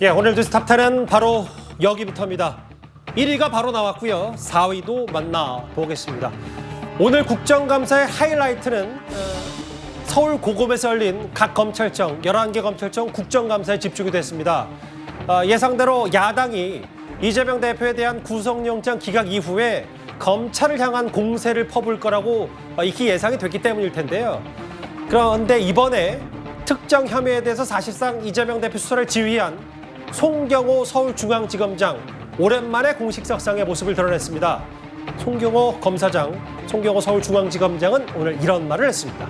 예, 오늘 뉴스 탑10은 바로 여기부터입니다. 1위가 바로 나왔고요. 4위도 만나보겠습니다. 오늘 국정감사의 하이라이트는 서울 고검에서 열린 각 검찰청, 11개 검찰청 국정감사에 집중이 됐습니다. 예상대로 야당이 이재명 대표에 대한 구속영장 기각 이후에 검찰을 향한 공세를 퍼부을 거라고 익히 예상이 됐기 때문일 텐데요. 그런데 이번에 특정 혐의에 대해서 사실상 이재명 대표 수사를 지휘한 송경호 서울중앙지검장 오랜만에 공식석상의 모습을 드러냈습니다. 송경호 검사장, 송경호 서울중앙지검장은 오늘 이런 말을 했습니다.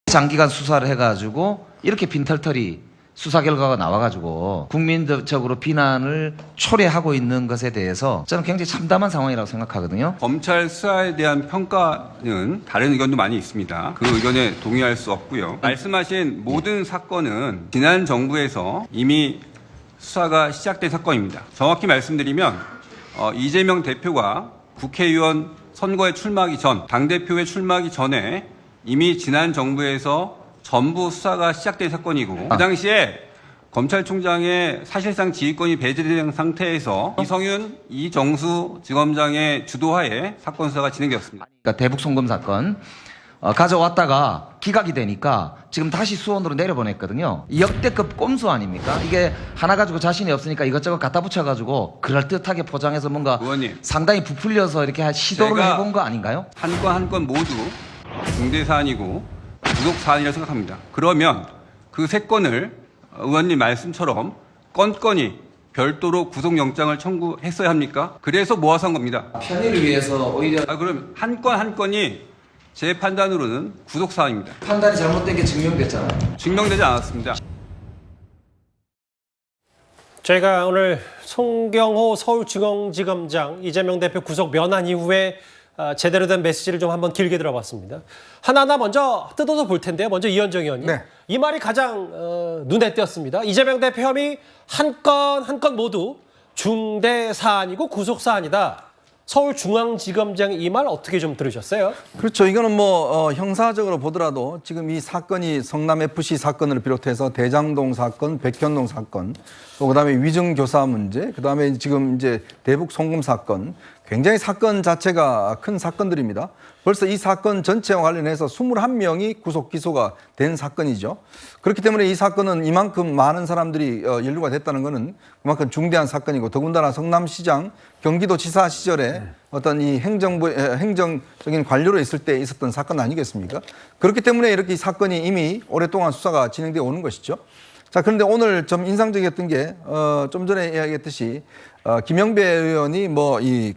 장기간 수사를 해가지고 이렇게 빈털터리 수사 결과가 나와가지고 국민적으로 비난을 초래하고 있는 것에 대해서 저는 굉장히 참담한 상황이라고 생각하거든요. 검찰 수사에 대한 평가는 다른 의견도 많이 있습니다. 그 의견에 동의할 수 없고요. 말씀하신 모든 사건은 지난 정부에서 이미 수사가 시작된 사건입니다. 정확히 말씀드리면 이재명 대표가 국회의원 선거에 출마하기 전, 당대표에 출마하기 전에 이미 지난 정부에서 전부 수사가 시작된 사건이고 그 당시에 검찰총장의 사실상 지휘권이 배제된 상태에서 이성윤, 이정수 지검장의 주도하에 사건 수사가 진행되었습니다. 그러니까 대북 송금 사건 가져왔다가 기각이 되니까 지금 다시 수원으로 내려보냈거든요. 역대급 꼼수 아닙니까? 이게 하나 가지고 자신이 없으니까 이것저것 갖다 붙여가지고 그럴듯하게 포장해서 뭔가 의원님, 상당히 부풀려서 이렇게 시도를 해본 거 아닌가요? 한 건 한 건 모두 중대 사안이고 구속 사안이라고 생각합니다. 그러면 그 세 건을 의원님 말씀처럼 건건이 별도로 구속영장을 청구했어야 합니까? 그래서 모아서 한 겁니다. 편의를 위해서 오히려 그럼 한 건 한 건이 제 판단으로는 구속 사안입니다. 판단이 잘못된 게 증명됐잖아요. 증명되지 않았습니다. 저희가 오늘 송경호 서울중앙지검장 이재명 대표 구속 면한 이후에 제대로 된 메시지를 좀 한번 길게 들어봤습니다. 하나하나 먼저 뜯어서 볼 텐데요. 먼저 이현정 의원님. 네. 이 말이 가장 눈에 띄었습니다. 이재명 대표 혐의 한 건 한 건 모두 중대 사안이고 구속 사안이다. 서울중앙지검장 이 말 어떻게 좀 들으셨어요? 그렇죠. 이거는 형사적으로 보더라도 지금 이 사건이 성남FC 사건을 비롯해서 대장동 사건, 백현동 사건, 또 그다음에 위증교사 문제, 그다음에 지금 이제 대북 송금 사건, 굉장히 사건 자체가 큰 사건들입니다. 벌써 이 사건 전체와 관련해서 21명이 구속 기소가 된 사건이죠. 그렇기 때문에 이 사건은 이만큼 많은 사람들이 연루가 됐다는 것은 그만큼 중대한 사건이고, 더군다나 성남시장, 경기도지사 시절에 어떤 이 행정적인 관료로 있을 때 있었던 사건 아니겠습니까? 그렇기 때문에 이렇게 이 사건이 이미 오랫동안 수사가 진행되어 오는 것이죠. 자, 그런데 오늘 좀 인상적이었던 게 좀 전에 이야기했듯이 김영배 의원이 이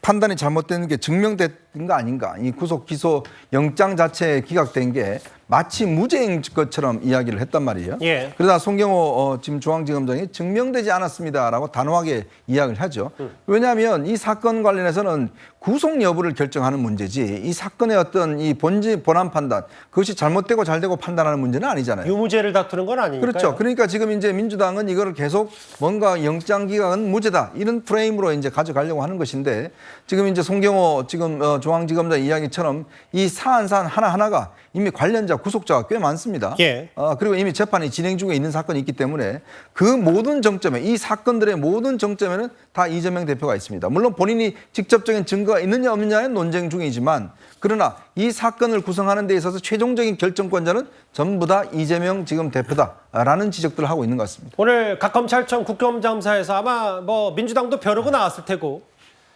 판단이 잘못된 게 증명된 거 아닌가, 이 구속 기소 영장 자체에 기각된 게 마치 무죄인 것처럼 이야기를 했단 말이에요. 예. 그러다 송경호 지금 중앙지검장이 증명되지 않았습니다라고 단호하게 이야기를 하죠. 왜냐하면 이 사건 관련해서는 구속 여부를 결정하는 문제지 이 사건의 어떤 이 본안 판단, 그것이 잘못되고 잘되고 판단하는 문제는 아니잖아요. 유무죄를 다투는 건 아니니까요. 그렇죠. 그러니까 지금 이제 민주당은 이거를 계속 뭔가 영장 기각은 무죄다, 이런 프레임으로 이제 가져가려고 하는 것인데, 지금 이제 송경호 지금 중앙지검장 이야기처럼 이 사안 하나하나가 이미 관련자 구속자가 꽤 많습니다. 예. 그리고 이미 재판이 진행 중에 있는 사건이 있기 때문에 그 모든 정점에, 이 사건들의 모든 정점에는 다 이재명 대표가 있습니다. 물론 본인이 직접적인 증거가 있느냐 없느냐는 논쟁 중이지만, 그러나 이 사건을 구성하는 데 있어서 최종적인 결정권자는 전부 다 이재명 지금 대표다라는 지적들을 하고 있는 것 같습니다. 오늘 각 검찰청 국정감사에서 아마 민주당도 벼르고 나왔을 테고,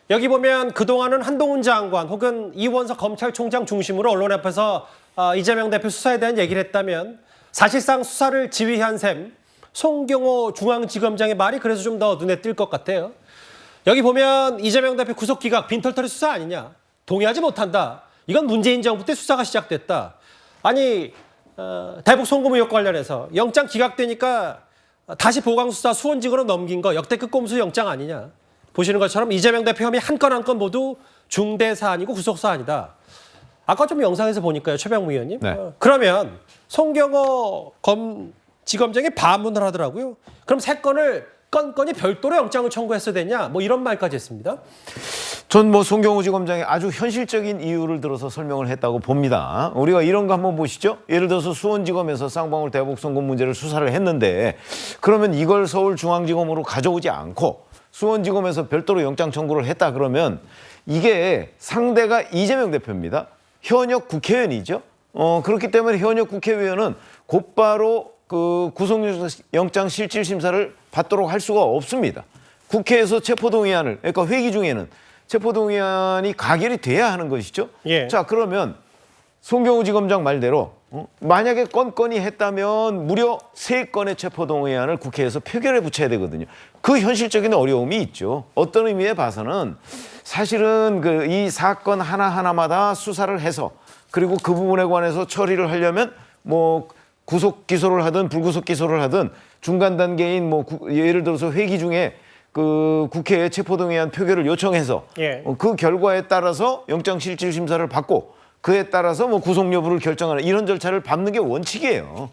여기 보면 그동안은 한동훈 장관 혹은 이원석 검찰총장 중심으로 언론 앞에서 이재명 대표 수사에 대한 얘기를 했다면, 사실상 수사를 지휘한 셈 송경호 중앙지검장의 말이 그래서 좀 더 눈에 띌 것 같아요. 여기 보면 이재명 대표 구속 기각 빈털터리 수사 아니냐, 동의하지 못한다. 이건 문재인 정부 때 수사가 시작됐다. 아니 대북 송금 의혹 관련해서 영장 기각되니까 다시 보강수사 수원지검으로 넘긴 거 역대급 꼼수 영장 아니냐. 보시는 것처럼 이재명 대표 혐의 한 건 한 건 모두 중대 사안이고 구속 사안이다. 아까 좀 영상에서 보니까요, 최병무 의원님. 네. 그러면 송경호 지검장이 반문을 하더라고요. 그럼 세 건을 건건이 별도로 영장을 청구했어야 되냐? 이런 말까지 했습니다. 전 뭐 송경호 지검장이 아주 현실적인 이유를 들어서 설명을 했다고 봅니다. 우리가 이런 거 한번 보시죠. 예를 들어서 수원지검에서 쌍방울 대북 송금 문제를 수사를 했는데 그러면 이걸 서울중앙지검으로 가져오지 않고 수원지검에서 별도로 영장 청구를 했다 그러면 이게 상대가 이재명 대표입니다. 현역 국회의원이죠. 그렇기 때문에 현역 국회의원은 곧바로 그 구속영장 실질심사를 받도록 할 수가 없습니다. 국회에서 체포동의안을, 그러니까 회기 중에는 체포동의안이 가결이 돼야 하는 것이죠. 예. 자, 그러면 송경우 지검장 말대로 만약에 건건이 했다면 무려 3건의 체포동의안을 국회에서 표결에 붙여야 되거든요. 그 현실적인 어려움이 있죠. 어떤 의미에 봐서는 사실은 그 이 사건 하나하나마다 수사를 해서 그리고 그 부분에 관해서 처리를 하려면 뭐 구속 기소를 하든 불구속 기소를 하든 중간 단계인 뭐 예를 들어서 회기 중에 그 국회에 체포동의안 표결을 요청해서 예. 그 결과에 따라서 영장실질심사를 받고 그에 따라서 뭐 구속 여부를 결정하는 이런 절차를 밟는 게 원칙이에요.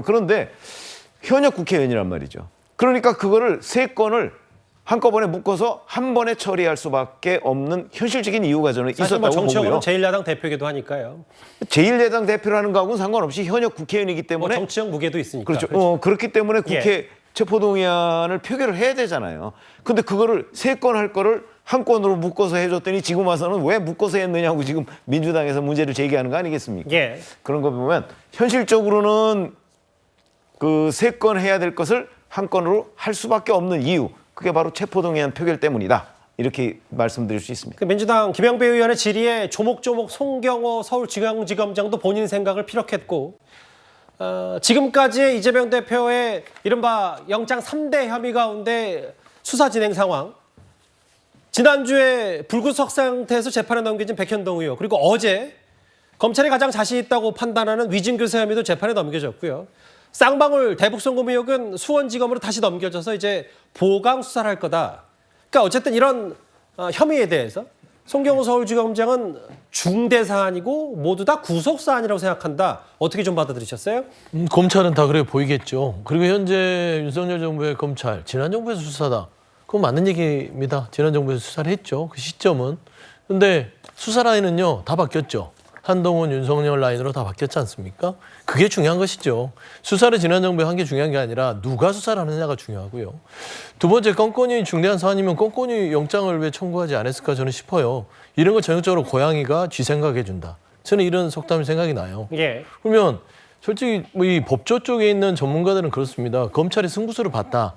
그런데 현역 국회의원이란 말이죠. 그러니까 그거를 3건을 한꺼번에 묶어서 한 번에 처리할 수밖에 없는 현실적인 이유가 저는 사실 뭐 있었다고 정치적으로 보고요. 제1야당 대표이기도 하니까요. 제1야당 대표라는 거하고는 상관없이 현역 국회의원이기 뭐 때문에 정치적 무게도 있으니까. 그렇죠. 그렇기 때문에 국회 예. 체포동의안을 표결을 해야 되잖아요. 근데 그거를 3건 할 거를 한 건으로 묶어서 해줬더니 지금 와서는 왜 묶어서 했느냐고 지금 민주당에서 문제를 제기하는 거 아니겠습니까? 예. 그런 거 보면 현실적으로는 그 3건 해야 될 것을 한 건으로 할 수밖에 없는 이유, 그게 바로 체포동의안 표결 때문이다. 이렇게 말씀드릴 수 있습니다. 그 민주당 김영배 의원의 질의에 조목조목 송경호 서울중앙지검장도 본인 생각을 피력했고 지금까지의 이재명 대표의 이른바 영장 3대 혐의 가운데 수사 진행 상황, 지난주에 불구속 상태에서 재판에 넘겨진 백현동 의원, 그리고 어제 검찰이 가장 자신 있다고 판단하는 위증교사 혐의도 재판에 넘겨졌고요. 쌍방울 대북송금 의혹은 수원지검으로 다시 넘겨져서 이제 보강 수사를 할 거다. 그러니까 어쨌든 이런 혐의에 대해서 송경호 서울지검장은 중대 사안이고 모두 다 구속 사안이라고 생각한다. 어떻게 좀 받아들이셨어요? 검찰은 다 그래 보이겠죠. 그리고 현재 윤석열 정부의 검찰, 지난 정부에서 수사다. 그건 맞는 얘기입니다. 지난 정부에서 수사를 했죠. 그 시점은. 근데 수사 라인은요, 다 바뀌었죠. 한동훈, 윤석열 라인으로 다 바뀌었지 않습니까? 그게 중요한 것이죠. 수사를 지난 정부에 한 게 중요한 게 아니라 누가 수사를 하느냐가 중요하고요. 두 번째, 건건이 중대한 사안이면 건건이 영장을 왜 청구하지 않았을까 저는 싶어요. 이런 걸 전형적으로 고양이가 쥐 생각해 준다. 저는 이런 속담이 생각이 나요. 예. 그러면 솔직히 뭐 이 법조 쪽에 있는 전문가들은 그렇습니다. 검찰이 승부수를 봤다.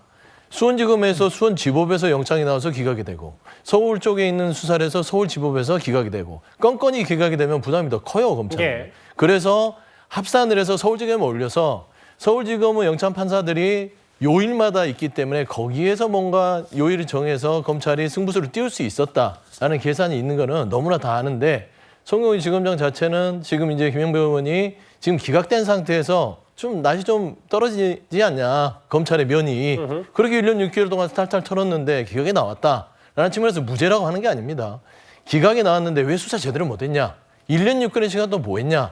수원지검에서 수원지법에서 영장이 나와서 기각이 되고 서울 쪽에 있는 수사를 해서 서울지법에서 기각이 되고 건건이 기각이 되면 부담이 더 커요, 검찰은. 예. 그래서 합산을 해서 서울지검에 올려서 서울지검은 영장 판사들이 요일마다 있기 때문에 거기에서 뭔가 요일을 정해서 검찰이 승부수를 띄울 수 있었다라는 계산이 있는 거는 너무나 다 아는데 송경호 지검장 자체는 지금 이제 김영배 의원이 지금 기각된 상태에서 좀 낯이 좀 떨어지지 않냐, 검찰의 면이. 그렇게 1년 6개월 동안 탈탈 털었는데 기각이 나왔다라는 측면에서 무죄라고 하는 게 아닙니다. 기각이 나왔는데 왜 수사 제대로 못했냐? 1년 6개월의 시간 동안 뭐 했냐?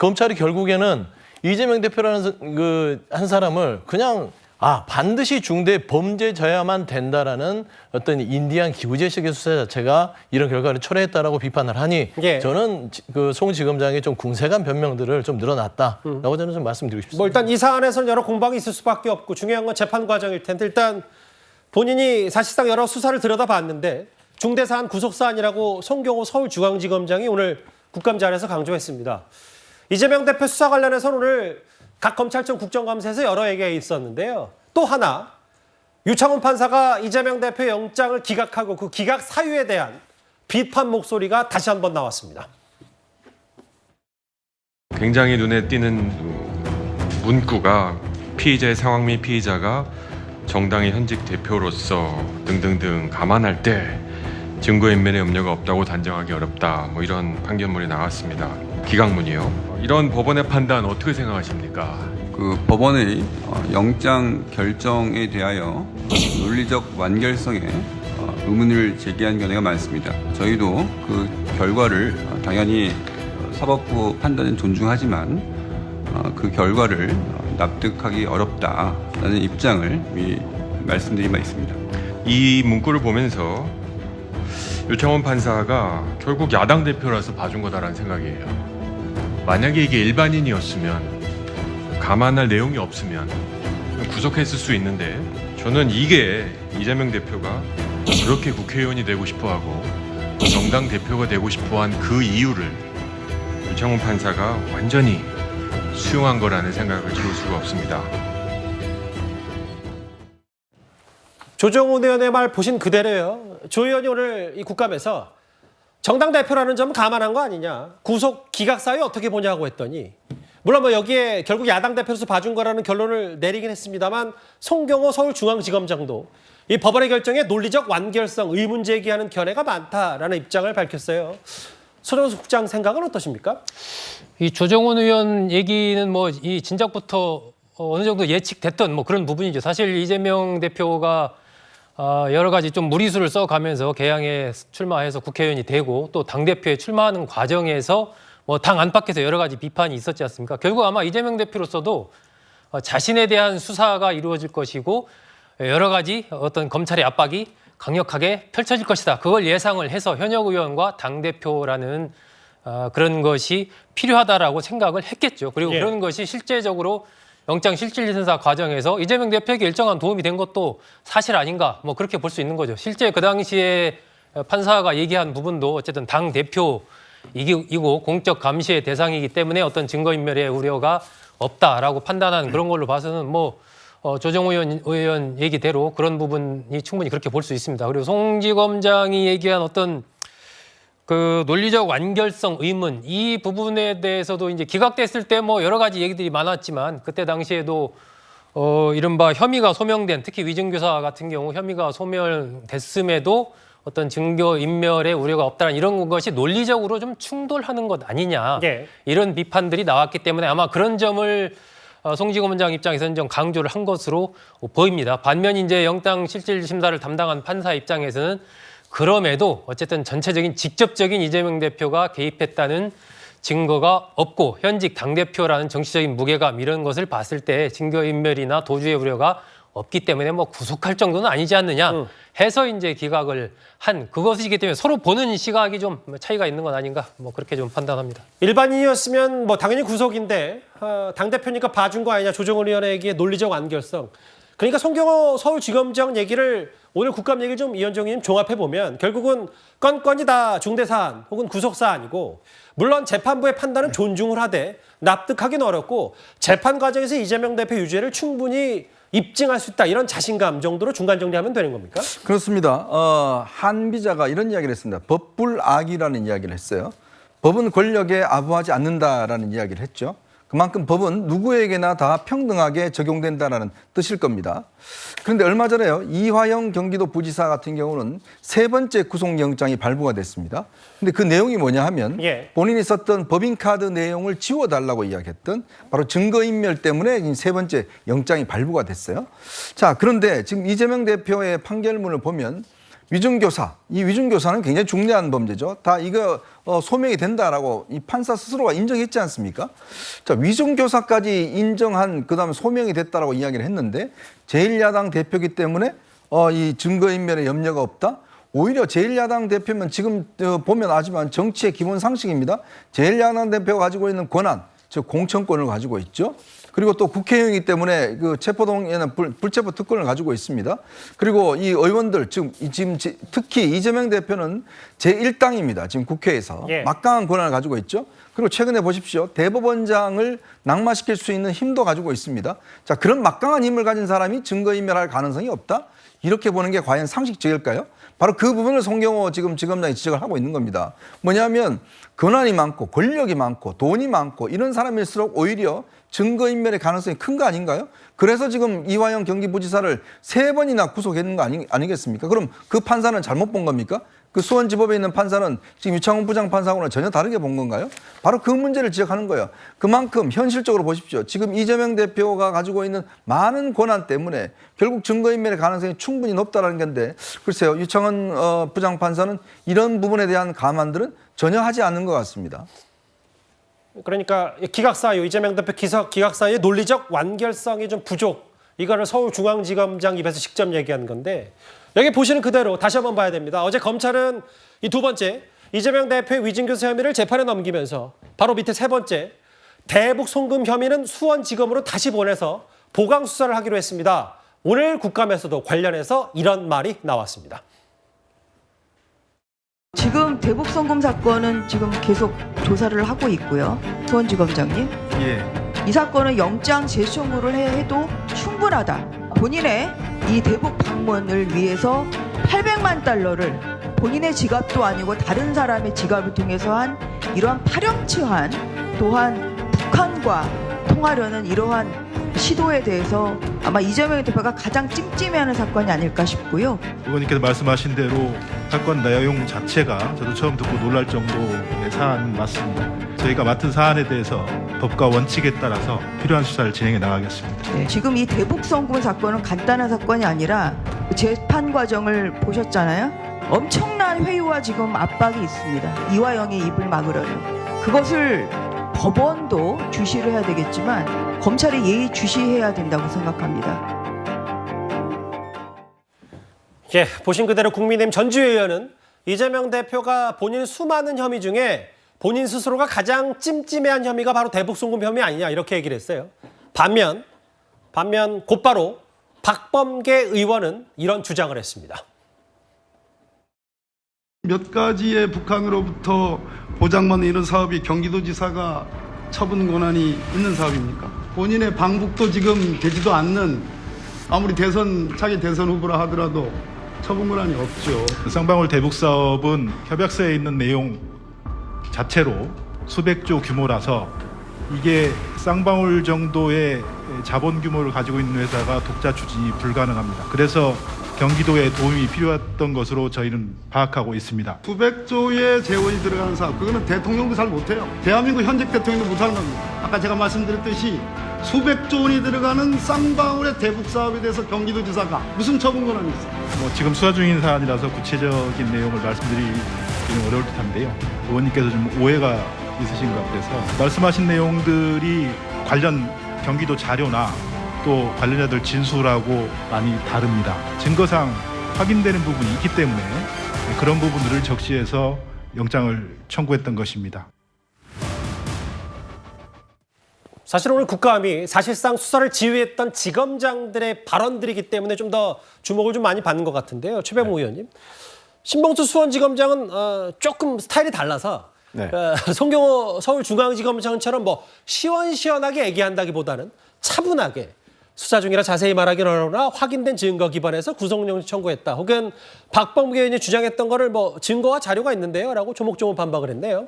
검찰이 결국에는 이재명 대표라는 한 사람을 그냥 반드시 중대 범죄자야만 된다라는 어떤 인디안 기구제식의 수사 자체가 이런 결과를 초래했다라고 비판을 하니 예. 저는 그 송 지검장의 좀 궁색한 변명들을 좀 늘어났다라고 저는 좀 말씀드리고 싶습니다. 뭐 일단 이 사안에서는 여러 공방이 있을 수밖에 없고 중요한 건 재판 과정일 텐데 일단 본인이 사실상 여러 수사를 들여다봤는데 중대 사안 구속 사안이라고 송경호 서울중앙지검장이 오늘 국감자리에서 강조했습니다. 이재명 대표 수사 관련해서는 오늘 각 검찰청 국정감사에서 여러 얘기가 있었는데요. 또 하나 유창훈 판사가 이재명 대표 영장을 기각하고 그 기각 사유에 대한 비판 목소리가 다시 한번 나왔습니다. 굉장히 눈에 띄는 문구가 피의자의 상황 및 피의자가 정당의 현직 대표로서 등등등 감안할 때 증거인멸의 염려가 없다고 단정하기 어렵다. 뭐 이런 판결문이 나왔습니다. 기각문이요. 이런 법원의 판단 어떻게 생각하십니까? 그 법원의 영장 결정에 대하여 논리적 완결성에 의문을 제기한 견해가 많습니다. 저희도 그 결과를 당연히 사법부 판단은 존중하지만 그 결과를 납득하기 어렵다라는 입장을 말씀드린 바 있습니다. 이 문구를 보면서 유창원 판사가 결국 야당 대표라서 봐준 거다라는 생각이에요. 만약에 이게 일반인이었으면 감안할 내용이 없으면 구속했을 수 있는데 저는 이게 이재명 대표가 그렇게 국회의원이 되고 싶어하고 정당 대표가 되고 싶어한 그 이유를 유창훈 판사가 완전히 수용한 거라는 생각을 지울 수가 없습니다. 조정훈 의원의 말 보신 그대로예요. 조 의원이 오늘 이 국감에서 정당 대표라는 점 감안한 거 아니냐. 구속 기각 사유 어떻게 보냐고 했더니 물론 뭐 여기에 결국 야당 대표로서 봐준 거라는 결론을 내리긴 했습니다만 송경호 서울중앙지검장도 이 법원의 결정에 논리적 완결성 의문 제기하는 견해가 많다라는 입장을 밝혔어요. 손영수 국장 생각은 어떠십니까? 이 조정훈 의원 얘기는 뭐 이 진작부터 어느 정도 예측됐던 뭐 그런 부분이죠. 사실 이재명 대표가 여러 가지 좀 무리수를 써가면서 개항에 출마해서 국회의원이 되고 또 당대표에 출마하는 과정에서 뭐 당 안팎에서 여러 가지 비판이 있었지 않습니까? 결국 아마 이재명 대표로서도 자신에 대한 수사가 이루어질 것이고 여러 가지 어떤 검찰의 압박이 강력하게 펼쳐질 것이다. 그걸 예상을 해서 현역 의원과 당대표라는 그런 것이 필요하다라고 생각을 했겠죠. 그리고 예. 그런 것이 실제적으로 영장실질심사 과정에서 이재명 대표에게 일정한 도움이 된 것도 사실 아닌가 뭐 그렇게 볼 수 있는 거죠. 실제 그 당시에 판사가 얘기한 부분도 어쨌든 당대표이고 공적 감시의 대상이기 때문에 어떤 증거인멸의 우려가 없다라고 판단한 그런 걸로 봐서는 뭐 조정훈 의원 얘기대로 그런 부분이 충분히 그렇게 볼 수 있습니다. 그리고 송지검장이 얘기한 어떤 그 논리적 완결성 의문 이 부분에 대해서도 이제 기각됐을 때 뭐 여러 가지 얘기들이 많았지만 그때 당시에도 이른바 혐의가 소명된 특히 위증교사 같은 경우 혐의가 소멸됐음에도 어떤 증거 인멸의 우려가 없다는 이런 것이 논리적으로 좀 충돌하는 것 아니냐 예. 이런 비판들이 나왔기 때문에 아마 그런 점을 송지검장 입장에서는 좀 강조를 한 것으로 보입니다. 반면 이제 영장 실질 심사를 담당한 판사 입장에서는 그럼에도 어쨌든 전체적인 직접적인 이재명 대표가 개입했다는 증거가 없고 현직 당대표라는 정치적인 무게감 이런 것을 봤을 때 증거인멸이나 도주의 우려가 없기 때문에 뭐 구속할 정도는 아니지 않느냐 해서 이제 기각을 한 그것이기 때문에 서로 보는 시각이 좀 차이가 있는 건 아닌가 뭐 그렇게 좀 판단합니다. 일반인이었으면 뭐 당연히 구속인데 당대표니까 봐준 거 아니냐 조정훈 의원에게 논리적 완결성. 그러니까 송경호 서울지검장 얘기를 오늘 국감 얘기를 좀 이현정 의원님 종합해보면 결국은 건건이 다 중대사안 혹은 구속사안이고 물론 재판부의 판단은 존중을 하되 납득하기는 어렵고 재판 과정에서 이재명 대표 유죄를 충분히 입증할 수 있다 이런 자신감 정도로 중간 정리하면 되는 겁니까? 그렇습니다. 한 비자가 이런 이야기를 했습니다. 법불악이라는 이야기를 했어요. 법은 권력에 아부하지 않는다라는 이야기를 했죠. 그만큼 법은 누구에게나 다 평등하게 적용된다는 뜻일 겁니다. 그런데 얼마 전에요. 이화영 경기도 부지사 같은 경우는 세 번째 구속영장이 발부가 됐습니다. 근데 그 내용이 뭐냐 하면 예. 본인이 썼던 법인카드 내용을 지워달라고 이야기했던 바로 증거인멸 때문에 세 번째 영장이 발부가 됐어요. 자, 그런데 지금 이재명 대표의 판결문을 보면 위증교사, 이 위증교사는 굉장히 중대한 범죄죠. 다 이거 소명이 된다라고 이 판사 스스로가 인정했지 않습니까? 자, 위증교사까지 인정한 그다음에 소명이 됐다라고 이야기를 했는데 제1야당 대표이기 때문에 이 증거인멸에 염려가 없다. 오히려 제1야당 대표면 지금 보면 아지만 정치의 기본 상식입니다. 제1야당 대표가 가지고 있는 권한, 즉 공천권을 가지고 있죠. 그리고 또 국회의원이기 때문에 그 체포동의안은 불체포 특권을 가지고 있습니다. 그리고 이 의원들 지금 특히 이재명 대표는 제1당입니다. 지금 국회에서 예. 막강한 권한을 가지고 있죠. 그리고 최근에 보십시오. 대법원장을 낙마시킬 수 있는 힘도 가지고 있습니다. 자, 그런 막강한 힘을 가진 사람이 증거인멸할 가능성이 없다? 이렇게 보는 게 과연 상식적일까요? 바로 그 부분을 송경호 지금 지검장이 지적을 하고 있는 겁니다. 뭐냐면 권한이 많고 권력이 많고 돈이 많고 이런 사람일수록 오히려 증거인멸의 가능성이 큰 거 아닌가요? 그래서 지금 이화영 경기부지사를 3번이나 구속했는 거 아니겠습니까? 그럼 그 판사는 잘못 본 겁니까? 그 수원지법에 있는 판사는 지금 유창훈 부장판사하고는 전혀 다르게 본 건가요? 바로 그 문제를 지적하는 거예요. 그만큼 현실적으로 보십시오. 지금 이재명 대표가 가지고 있는 많은 권한 때문에 결국 증거인멸의 가능성이 충분히 높다는 건데 글쎄요. 유창훈 부장판사는 이런 부분에 대한 감안들은 전혀 하지 않는 것 같습니다. 그러니까 기각사유 이재명 대표 기각사유의 논리적 완결성이 좀 부족. 이거를 서울중앙지검장 입에서 직접 얘기한 건데 여기 보시는 그대로 다시 한번 봐야 됩니다. 어제 검찰은 이 두 번째, 이재명 대표의 위증교사 혐의를 재판에 넘기면서 바로 밑에 세 번째, 대북 송금 혐의는 수원지검으로 다시 보내서 보강 수사를 하기로 했습니다. 오늘 국감에서도 관련해서 이런 말이 나왔습니다. 지금 대북 송금 사건은 지금 계속 조사를 하고 있고요. 수원지검장님. 이 사건은 영장 재청구를 해도 충분하다. 본인의 이 대북 방문을 위해서 800만 달러를 본인의 지갑도 아니고 다른 사람의 지갑을 통해서 한 이러한 파렴치한 또한 북한과 통하려는 이러한 시도에 대해서 아마 이재명 대표가 가장 찜찜해하는 사건이 아닐까 싶고요. 의원님께서 말씀하신 대로 사건 내용 자체가 저도 처음 듣고 놀랄 정도의 사안은 맞습니다. 저희가 맡은 사안에 대해서 법과 원칙에 따라서 필요한 수사를 진행해 나가겠습니다. 네, 지금 이 대북 송금 사건은 간단한 사건이 아니라 재판 과정을 보셨잖아요. 엄청난 회유와 지금 압박이 있습니다. 이화영의 입을 막으려는. 그것을 법원도 주시를 해야 되겠지만 검찰이 예의주시해야 된다고 생각합니다. 예, 보신 그대로 국민의힘 전주혜 의원은 이재명 대표가 본인 수많은 혐의 중에 본인 스스로가 가장 찜찜해한 혐의가 바로 대북 송금 혐의 아니냐 이렇게 얘기를 했어요. 반면 곧바로 박범계 의원은 이런 주장을 했습니다. 몇 가지의 북한으로부터 보장받는 이런 사업이 경기도지사가 처분 권한이 있는 사업입니까? 본인의 방북도 지금 되지도 않는 아무리 차기 대선 후보라 하더라도 처분 권한이 없죠. 쌍방울 대북 사업은 협약서에 있는 내용 자체로 수백조 규모라서 이게 쌍방울 정도의 자본 규모를 가지고 있는 회사가 독자 추진이 불가능합니다. 그래서 경기도에 도움이 필요했던 것으로 저희는 파악하고 있습니다. 수백조의 재원이 들어가는 사업, 그거는 대통령도 잘 못해요. 대한민국 현직 대통령도 못하는 겁니다. 아까 제가 말씀드렸듯이 수백조 원이 들어가는 쌍방울의 대북 사업에 대해서 경기도지사가 무슨 처분 권한이 있어요? 지금 수사 중인 사안이라서 구체적인 내용을 말씀드리기는 어려울 듯한데요. 의원님께서 좀 오해가 있으신가 그래서 말씀하신 내용들이 관련 경기도 자료나 또 관련자들 진술하고 많이 다릅니다. 증거상 확인되는 부분이 있기 때문에 그런 부분들을 적시해서 영장을 청구했던 것입니다. 사실 오늘 국감이 사실상 수사를 지휘했던 지검장들의 발언들이기 때문에 좀 더 주목을 좀 많이 받는 것 같은데요. 최배모 의원님. 신봉수 수원지검장은 조금 스타일이 달라서 송경호 서울중앙지검장처럼 뭐 시원시원하게 얘기한다기보다는 차분하게 수사 중이라 자세히 말하기는 어려우나 확인된 증거 기반에서 구속영장 청구했다. 혹은 박범계 의원이 주장했던 거를 뭐 증거와 자료가 있는데요. 라고 조목조목 반박을 했네요.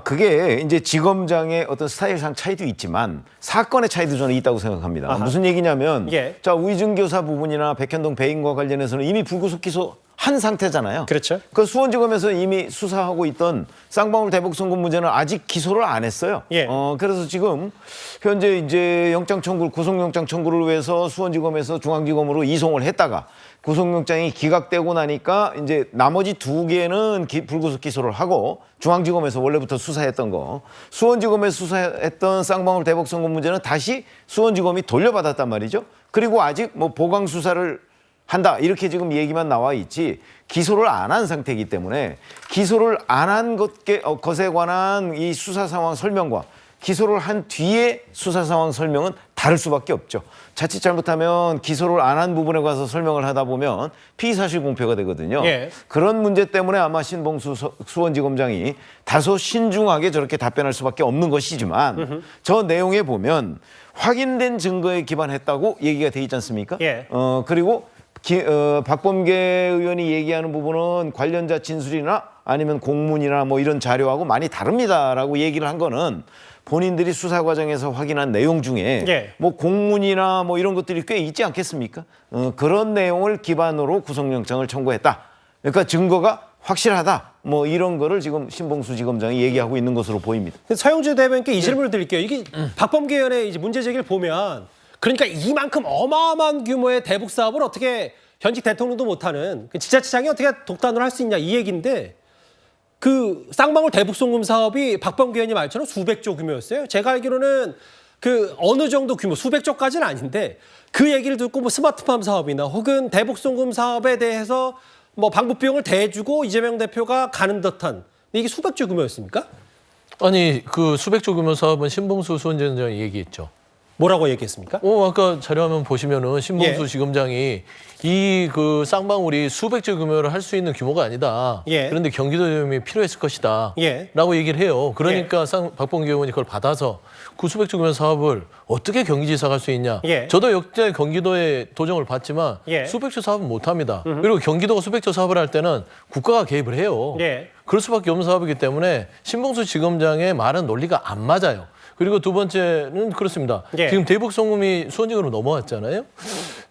그게 이제 지검장의 어떤 스타일상 차이도 있지만 사건의 차이도 저는 있다고 생각합니다. 아하. 무슨 얘기냐면 예. 자, 위증교사 부분이나 백현동 배임과 관련해서는 이미 불구속 기소한 상태잖아요. 그렇죠. 그 수원지검에서 이미 수사하고 있던 쌍방울 대북 송금 문제는 아직 기소를 안 했어요. 예. 그래서 지금 현재 이제 구속영장 청구를 위해서 수원지검에서 중앙지검으로 이송을 했다가 구속영장이 기각되고 나니까 이제 나머지 두 개는 불구속 기소를 하고 중앙지검에서 원래부터 수사했던 거, 수원지검에서 수사했던 쌍방울 대북 송금 문제는 다시 수원지검이 돌려받았단 말이죠. 그리고 아직 뭐 보강 수사를 한다 이렇게 지금 얘기만 나와 있지 기소를 안 한 상태이기 때문에 기소를 안 한 것에 관한 이 수사 상황 설명과 기소를 한 뒤에 수사 상황 설명은 다를 수밖에 없죠. 자칫 잘못하면 기소를 안 한 부분에 가서 설명을 하다 보면 피의사실 공표가 되거든요. 예. 그런 문제 때문에 아마 신봉수 수원지검장이 다소 신중하게 저렇게 답변할 수밖에 없는 것이지만 저 내용에 보면 확인된 증거에 기반했다고 얘기가 돼 있지 않습니까? 예. 그리고 박범계 의원이 얘기하는 부분은 관련자 진술이나 아니면 공문이나 뭐 이런 자료하고 많이 다릅니다라고 얘기를 한 거는 본인들이 수사 과정에서 확인한 내용 중에 예. 뭐 공문이나 뭐 이런 것들이 꽤 있지 않겠습니까? 그런 내용을 기반으로 구속영장을 청구했다. 그러니까 증거가 확실하다. 뭐 이런 거를 지금 신봉수 지검장이 얘기하고 있는 것으로 보입니다. 서영주 대변인께 이 질문을 드릴게요. 이게 박범계 의원의 이제 문제 제기를 보면 그러니까 이만큼 어마어마한 규모의 대북 사업을 어떻게 현직 대통령도 못하는 그 지자체장이 어떻게 독단으로 할 수 있냐 이 얘기인데 그 쌍방울 대북 송금 사업이 박범계 의원님 말처럼 수백조 규모였어요. 제가 알기로는 그 어느 정도 규모 수백조까지는 아닌데 그 얘기를 듣고 뭐 스마트팜 사업이나 혹은 대북 송금 사업에 대해서 뭐 방북 비용을 대주고 이재명 대표가 가는 듯한 이게 수백조 규모였습니까? 아니 그 수백조 규모 사업은 신봉수 수원지검장이 얘기했죠. 뭐라고 얘기했습니까? 아까 자료화면 보시면은 신봉수 예. 지검장이 이 그 쌍방울이 수백조 규모를 할 수 있는 규모가 아니다. 예. 그런데 경기도염이 필요했을 것이다. 예. 라고 얘기를 해요. 그러니까 박범계 의원이 그걸 받아서 그 수백조 규모 사업을 어떻게 경기지사가 할 수 있냐. 예. 저도 역대 경기도의 도정을 받지만 예. 수백조 사업은 못합니다. 그리고 경기도가 수백조 사업을 할 때는 국가가 개입을 해요. 예. 그럴 수밖에 없는 사업이기 때문에 신봉수 지검장의 말은 논리가 안 맞아요. 그리고 두 번째는 그렇습니다. 예. 지금 대북 송금이 수원지검으로 넘어왔잖아요.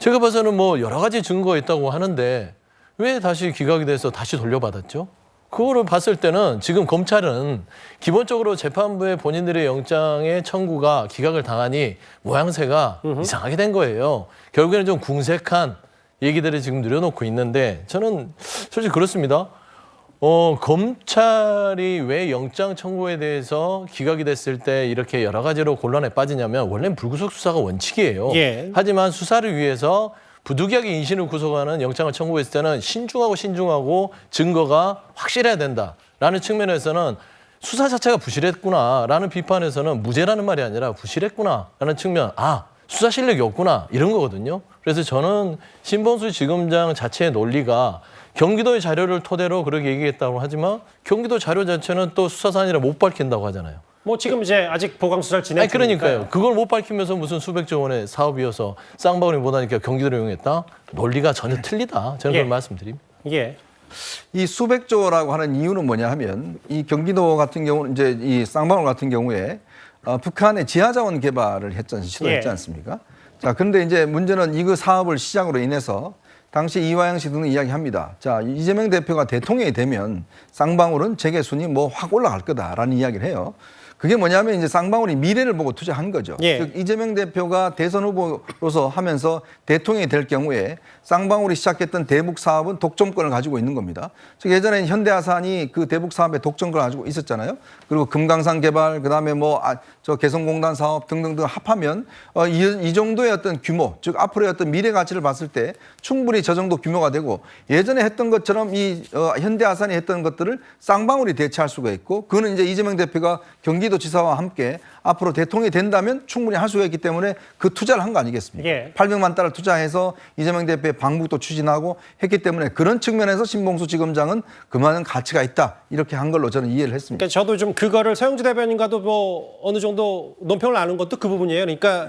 제가 봐서는 뭐 여러 가지 증거가 있다고 하는데 왜 다시 기각이 돼서 다시 돌려받았죠? 그거를 봤을 때는 지금 검찰은 기본적으로 재판부의 본인들의 영장의 청구가 기각을 당하니 모양새가 이상하게 된 거예요. 결국에는 좀 궁색한 얘기들을 지금 늘여놓고 있는데 저는 솔직히 그렇습니다. 검찰이 왜 영장 청구에 대해서 기각이 됐을 때 이렇게 여러 가지로 곤란에 빠지냐면 원래는 불구속 수사가 원칙이에요. 예. 하지만 수사를 위해서 부득이하게 인신을 구속하는 영장을 청구했을 때는 신중하고 증거가 확실해야 된다라는 측면에서는 수사 자체가 부실했구나라는 비판에서는 무죄라는 말이 아니라 부실했구나라는 측면, 수사 실력이 없구나 이런 거거든요. 그래서 저는 신봉수 지검장 자체의 논리가 경기도의 자료를 토대로 그렇게 얘기했다고 하지만 경기도 자료 자체는 또 수사사안이라 못 밝힌다고 하잖아요. 뭐 지금 이제 아직 보강 수사를 진행 중이니까요. 그러니까요. 그걸 못 밝히면서 무슨 수백조 원의 사업이어서 쌍방울이 못하니까 경기도를 이용했다? 논리가 전혀 틀리다. 저는 그런 말씀드립니다. 예. 이 수백조라고 하는 이유는 뭐냐 하면 이 경기도 같은 경우는 이제 이 쌍방울 같은 경우에 북한의 지하자원 개발을 시도했지 않습니까? 자, 그런데 이제 문제는 이 사업을 시작으로 인해서 당시 이화영 씨 등은 이야기합니다. 자, 이재명 대표가 대통령이 되면 쌍방울은 재계 순위 확 올라갈 거다라는 이야기를 해요. 그게 뭐냐면 이제 쌍방울이 미래를 보고 투자한 거죠. 예. 즉 이재명 대표가 대선 후보로서 하면서 대통령이 될 경우에 쌍방울이 시작했던 대북 사업은 독점권을 가지고 있는 겁니다. 즉 예전에 현대아산이 그 대북 사업의 독점권을 가지고 있었잖아요. 그리고 금강산 개발, 그다음에 개성공단 사업 등등등 합하면 이 정도의 어떤 규모, 즉 앞으로의 어떤 미래 가치를 봤을 때 충분히 저 정도 규모가 되고 예전에 했던 것처럼 이 현대아산이 했던 것들을 쌍방울이 대체할 수가 있고 그거는 이제 이재명 대표가 경기도지사와 함께 앞으로 대통령이 된다면 충분히 할 수가 있기 때문에 그 투자를 한 거 아니겠습니까? 예. 800만 달러 투자해서 이재명 대표의 방북도 추진하고 했기 때문에 그런 측면에서 신봉수 지검장은 그만한 가치가 있다. 이렇게 한 걸로 저는 이해를 했습니다. 그러니까 저도 좀 그거를 서영주 대변인과도 어느 정도 논평을 나눈 것도 그 부분이에요. 그러니까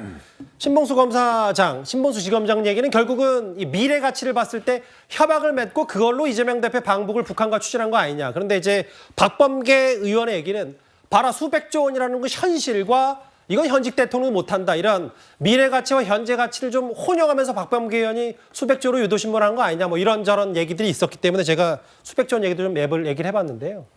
신봉수 검사장, 신봉수 지검장 얘기는 결국은 이 미래 가치를 봤을 때 협약을 맺고 그걸로 이재명 대표 방북을 북한과 추진한 거 아니냐. 그런데 이제 박범계 의원의 얘기는 봐라 수백조 원이라는 그 현실과 이건 현직 대통령이 못한다. 이런 미래 가치와 현재 가치를 좀 혼용하면서 박범계 의원이 수백조로 유도신문한 거 아니냐. 뭐 이런저런 얘기들이 있었기 때문에 제가 수백조 원 얘기도 좀 맵을 얘기를 해봤는데요.